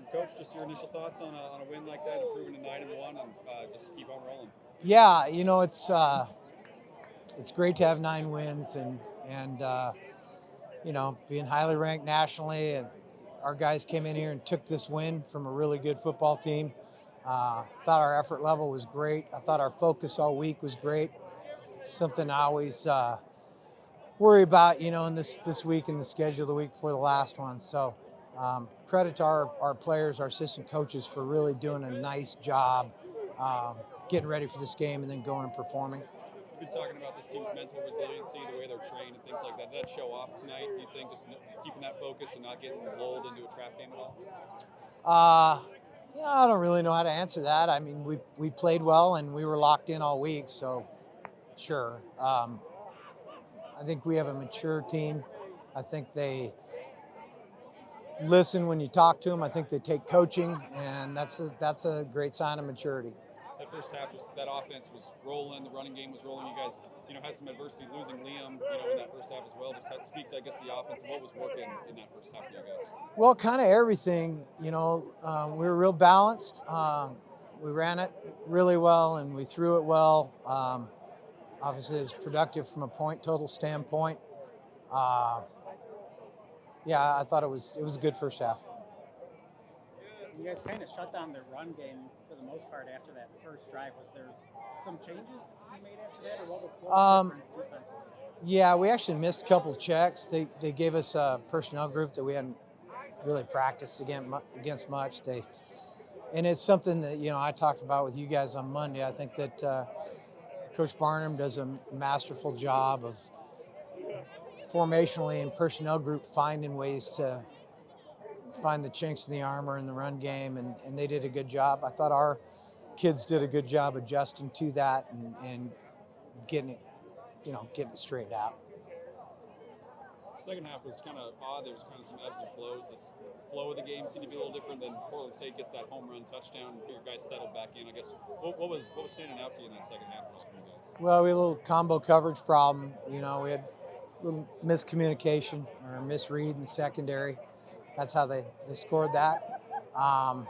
Awesome. Coach, just your initial thoughts on a win like that, improving to 9-1, and just keep on rolling. Yeah, it's great to have 9 wins and being highly ranked nationally, and our guys came in here and took this win from a really good football team. Thought our effort level was great. I thought our focus all week was great. Something I always worry about, in this week and the schedule the week before the last one. So credit to our players, our assistant coaches for really doing a nice job getting ready for this game and then going and performing. You've been talking about this team's mental resiliency, the way they're trained and things like that. Did that show off tonight, do you think, just keeping that focus and not getting lulled into a trap game at all? I don't really know how to answer that. I mean, we played well and we were locked in all week, so sure. I think we have a mature team. I think they listen when you talk to them. I think they take coaching, and that's a great sign of maturity. That first half, just that offense was rolling, the running game was rolling. You guys, had some adversity losing Liam, in that first half as well. Just speak to, I guess, the offense and what was working in that first half for you guys. Well, kind of everything. We were real balanced. We ran it really well, and we threw it well. Obviously, it was productive from a point total standpoint. I thought it was a good first half. You guys kind of shut down the run game for the most part after that first drive. Was there some changes you made after that, or what was different defensively? Yeah, we actually missed a couple of checks. They gave us a personnel group that we hadn't really practiced against much. And it's something that I talked about with you guys on Monday. I think that Coach Barnum does a masterful job of formationally and personnel group finding ways to find the chinks in the armor in the run game, and they did a good job. I thought our kids did a good job adjusting to that and getting it straightened out. Second half was kind of odd. There was kind of some ebbs and flows. The flow of the game seemed to be a little different. Than Portland State gets that home run touchdown. Your guys settled back in. I guess what was standing out to you in that second half for you guys? Well, we had a little combo coverage problem. We had a little miscommunication or misread in the secondary. That's how they scored that. I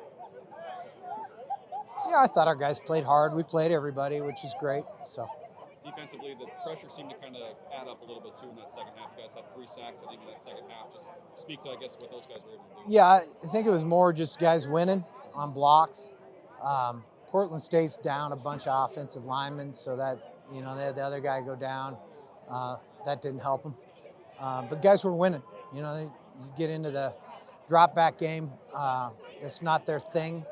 thought our guys played hard. We played everybody, which is great. So defensively, the pressure seemed to kind of add up a little bit too in that second half. You guys had 3 sacks, I think, in that second half. Just speak to, I guess, what those guys were able to do. Yeah, I think it was more just guys winning on blocks. Portland State's down a bunch of offensive linemen, so that they had the other guy go down. That didn't help them. But guys were winning. You get into the drop back game. That's not their thing,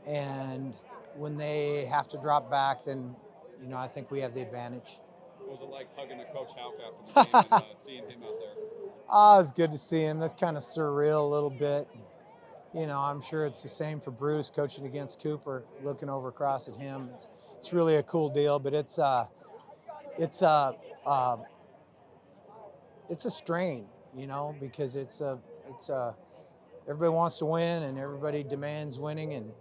and when they have to drop back, then I think we have the advantage. What was it like hugging Coach Houck after the game and seeing him out there? It was good to see him. That's kind of surreal a little bit. I'm sure it's the same for Bruce coaching against Cooper, looking over across at him. It's really a cool deal, but it's a strain, because it's everybody wants to win and everybody demands winning, and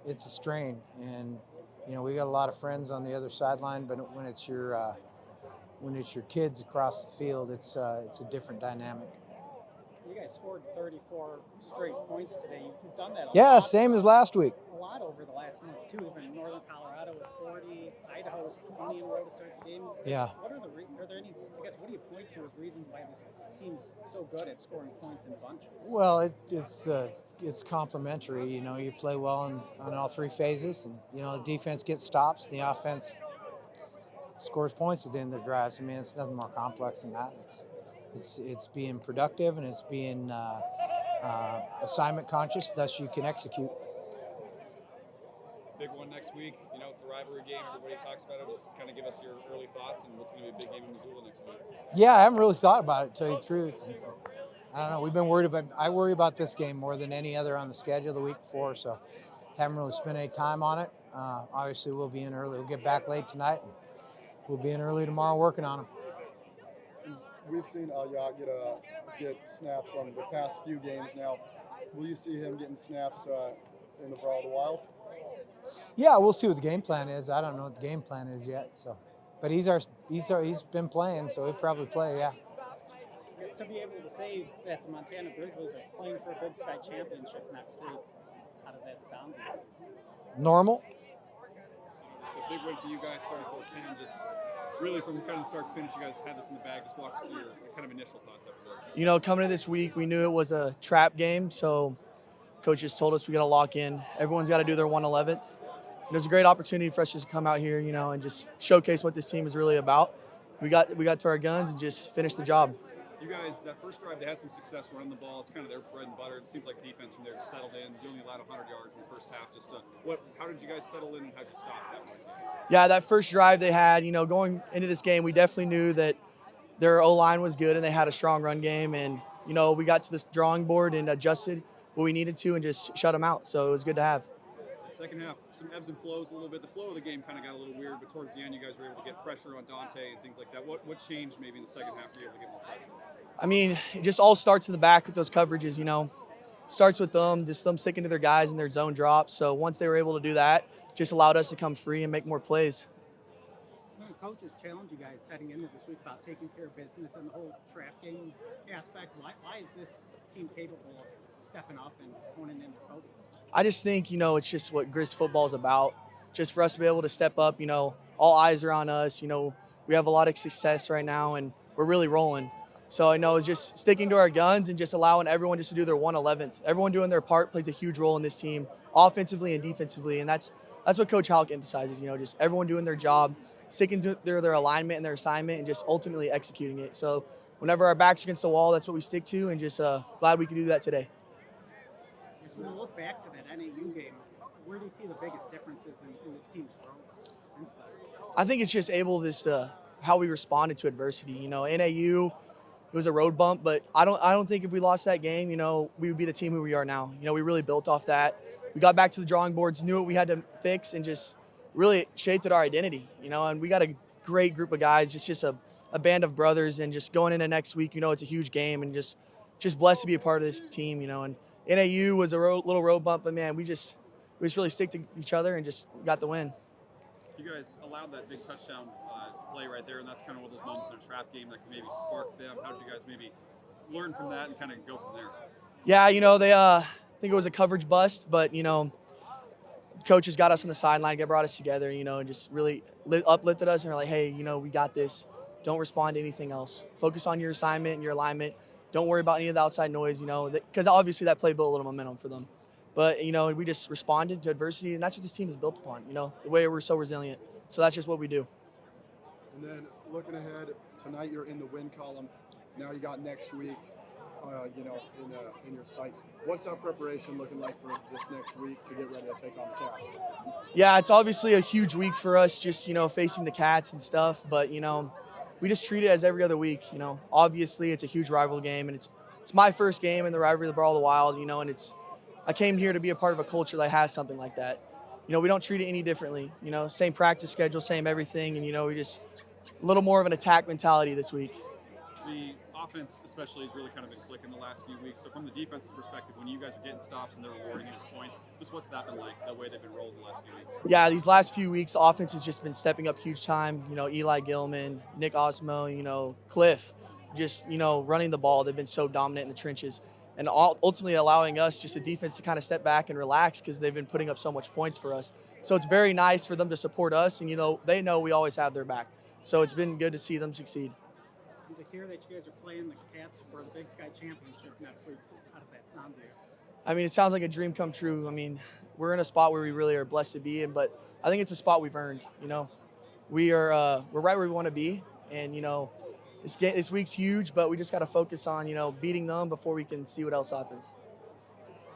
it's a strain. And we got a lot of friends on the other sideline, but when it's your kids across the field, it's a different dynamic. You guys scored 34 straight points today. You've done that a lot. Yeah, same as last week. A lot over the last month too. Even Northern Colorado was 40, Idaho was 20 in a row to start the game. Yeah. What are there any? I guess what do you point to as reasons why this team's so good at scoring points in bunches? Well, it's complementary. You play well on all 3 phases, and the defense gets stops, the offense scores points at the end of the drives. I mean, it's nothing more complex than that. It's being productive, and it's being assignment conscious, thus you can execute. Big one next week. It's the rivalry game. Everybody talks about it. Just kind of give us your early thoughts and what's going to be a big game in Missoula next week. Yeah, I haven't really thought about it, to tell you the truth. I don't know. I worry about this game more than any other on the schedule the week before, so haven't really spent any time on it. Obviously, we'll be in early. We'll get back late tonight, and we'll be in early tomorrow working on them. We've seen Yacht get snaps on the past few games now. Will you see him getting snaps in the Brawl of the Wild? Yeah, we'll see what the game plan is. I don't know what the game plan is yet. So, but he's been playing, so he'll probably play. Yeah. I guess To be able to say that the Montana Grizzlies are playing for a Big Sky championship next week, how does that sound to you? Normal. Just a big win for you guys, 34-10. Just really from kind of start to finish, you guys had this in the bag. Just walk us through your kind of initial thoughts after this. You know, coming to this week, we knew it was a trap game, so coaches told us we got to lock in. Everyone's got to do their 111th. It was a great opportunity for us just to come out here, you know, and just showcase what this team is really about. We got to our guns and just finished the job. You guys, that first drive, they had some success running the ball. It's kind of their bread and butter. It seems like defense from there just settled in. You only allowed 100 yards in the first half. Just how did you guys settle in and how'd you stop that one? Yeah, that first drive they had, you know, going into this game, we definitely knew that their O-line was good and they had a strong run game. And, you know, we got to this drawing board and adjusted what we needed to and just shut them out. So it was good to have. Second half, some ebbs and flows a little bit. The flow of the game kind of got a little weird, but towards the end, you guys were able to get pressure on Dante and things like that. What changed maybe in the second half for you able to get more pressure? I mean, it just all starts in the back with those coverages, you know. Starts with them, just them sticking to their guys and their zone drops. So once they were able to do that, just allowed us to come free and make more plays. Coaches challenge you guys heading into this week about taking care of business and the whole trap game aspect. Why is this team capable of stepping up and honing in their focus? I just think, you know, it's just what Griz football is about. Just for us to be able to step up, you know, all eyes are on us. You know, we have a lot of success right now and we're really rolling. So I know it's just sticking to our guns and just allowing everyone just to do their 111th. Everyone doing their part plays a huge role in this team, offensively and defensively. And that's what Coach Halleck emphasizes, you know, just everyone doing their job, sticking to their alignment and their assignment and just ultimately executing it. So whenever our back's against the wall, that's what we stick to and just glad we could do that today. When you look back to that NAU game, where do you see the biggest differences in this team's growth since then? I think it's just how we responded to adversity. You know, NAU, it was a road bump, but I don't think if we lost that game, you know, we would be the team who we are now. You know, we really built off that. We got back to the drawing boards, knew what we had to fix, and just really shaped our identity. You know, and we got a great group of guys, just a band of brothers, and just going into next week, you know, it's a huge game, and just blessed to be a part of this team. You know, and NAU was a little road bump, but man, we just really stick to each other and just got the win. You guys allowed that big touchdown play right there, and that's kind of one of those moments in a trap game that can maybe spark them. How did you guys maybe learn from that and kind of go from there? Yeah, you know, they I think it was a coverage bust, but, you know, coaches got us on the sideline, brought us together, you know, and just really uplifted us and were like, hey, you know, we got this. Don't respond to anything else. Focus on your assignment and your alignment. Don't worry about any of the outside noise, you know, because obviously that play built a little momentum for them. But, you know, we just responded to adversity, and that's what this team is built upon, you know, the way we're so resilient. So that's just what we do. And then looking ahead, tonight you're in the win column. Now you got next week, you know, in your sights. What's our preparation looking like for this next week to get ready to take on the Cats? Yeah, it's obviously a huge week for us, just, you know, facing the Cats and stuff. But, you know, we just treat it as every other week. You know, obviously it's a huge rival game, and it's my first game in the rivalry of the Brawl of the Wild, you know, and I came here to be a part of a culture that has something like that. You know, we don't treat it any differently. You know, same practice schedule, same everything, and, you know, we just a little more of an attack mentality this week. The offense especially has really kind of been clicking the last few weeks. So from the defensive perspective, when you guys are getting stops and they're rewarding you with points, just what's that been like, the way they've been rolling the last few weeks? Yeah, these last few weeks, the offense has just been stepping up huge time. You know, Eli Gilman, Nick Osmo, you know, Cliff, just, you know, running the ball. They've been so dominant in the trenches. And ultimately allowing us, just the defense, to kind of step back and relax because they've been putting up so much points for us. So it's very nice for them to support us, and, you know, they know we always have their back. So it's been good to see them succeed. And to hear that you guys are playing the Cats for the Big Sky Championship next week, how does that sound to you? I mean, it sounds like a dream come true. I mean, we're in a spot where we really are blessed to be in, but I think it's a spot we've earned. You know, we're right where we want to be, and, you know, this week's huge, but we just got to focus on, you know, beating them before we can see what else happens.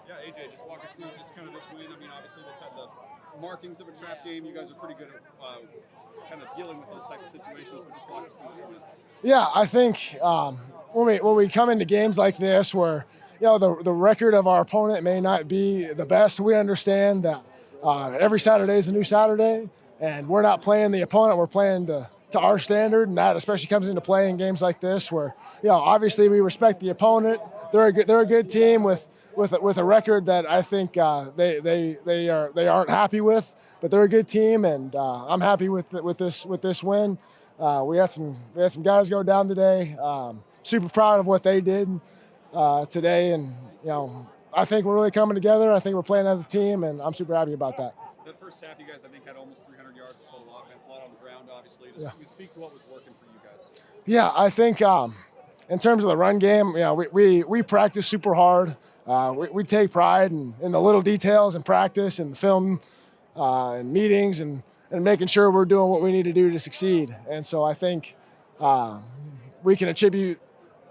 Yeah, AJ, just walk us through just kind of this win. I mean, obviously this had the markings of a trap game. You guys are pretty good at kind of dealing with those types of situations, but just walk us through this win. Yeah, I think when we come into games like this where, you know, the record of our opponent may not be the best, we understand that every Saturday is a new Saturday, and we're not playing the opponent, we're playing to our standard, and that especially comes into play in games like this where, you know, obviously we respect the opponent. They're a good team with a record that I think they aren't happy with, but they're a good team, and I'm happy with this win. We had some guys go down today. super proud of what they did today, and I think we're really coming together. I think we're playing as a team, and I'm super happy about that. That first half, you guys, I think, had almost 300 yards of total offense, a lot on the ground, obviously. Just speak to what was working for you guys. Yeah, I think in terms of the run game, we practice super hard. We take pride in the little details in practice and the film and meetings and making sure we're doing what we need to do to succeed. And so I think we can attribute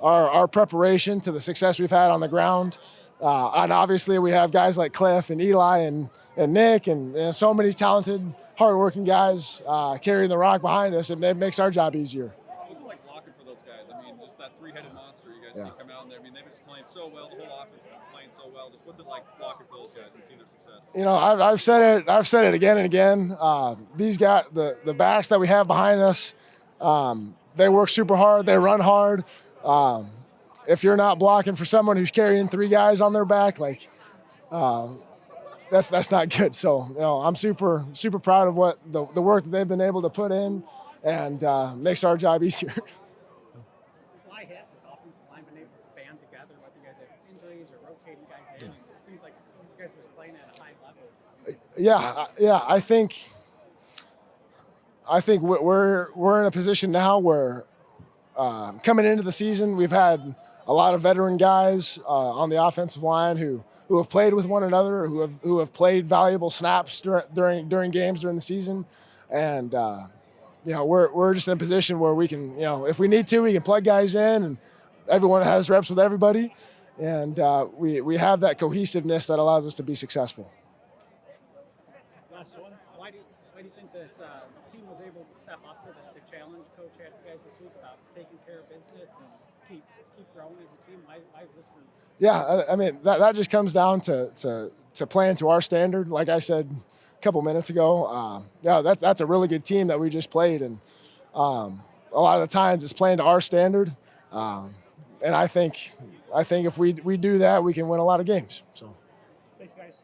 our preparation to the success we've had on the ground. And obviously we have guys like Cliff and Eli and Nick and so many talented, hardworking guys carrying the rock behind us, and it makes our job easier. What's it like blocking for those guys? I mean, just that three-headed monster you guys see come out in there. I mean, they've been just playing so well. The whole offense has been playing so well. Just what's it like blocking for those guys and seeing their success? I've said it again and again. These guys, the backs that we have behind us, they work super hard. They run hard. If you're not blocking for someone who's carrying three guys on their back, that's not good. So I'm super proud of what the work that they've been able to put in, and makes our job easier. Why has this offensive line been able to band together? Whether you guys have injuries or rotating guys in, it seems like you guys are playing at a high level. Yeah. I think we're in a position now where coming into the season, we've had a lot of veteran guys on the offensive line who have played with one another, who have played valuable snaps during games during the season, and we're just in a position where we can, if we need to, we can plug guys in, and everyone has reps with everybody, and we have that cohesiveness that allows us to be successful. Last one. Why do you think this team was able to step up to the challenge Coach had you guys this week about taking care of business and keep growing as a team? Why is this for you? Yeah, I mean that just comes down to playing to our standard. Like I said a couple minutes ago, that's a really good team that we just played, and a lot of the times it's playing to our standard. And I think if we do that, we can win a lot of games. So. Thanks, guys.